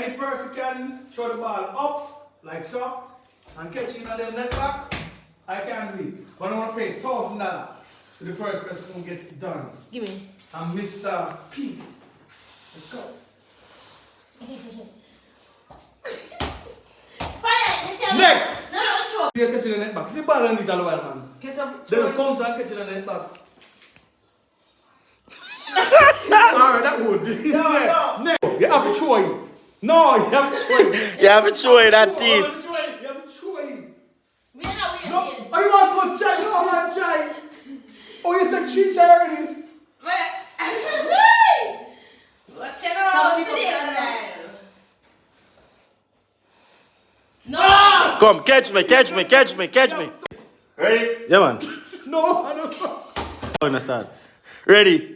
any person can throw the ball up, like so, and catch it in the net back, I can do it. But I want to pay $1,000 to the first person who get it done. Give me. And Mr. Peace. Let's go. Next! No, throw. You catch it in the net back. See the ball on it all while, man. Catch up. Then it comes and catch it in the net back. Alright, that would. No. Next. You have to throw it. No, you have to throw it. You haven't shown that You thief. have to throw it. You have to throw it. We are not No, waiting. I want to try. No, I want to try. Oh, you take 3 try already. Watch it out. Don't See pick this up that style. No. Come, catch me, catch me, catch me, catch me. Ready? Yeah, man. No, I don't know. We're gonna start. Ready?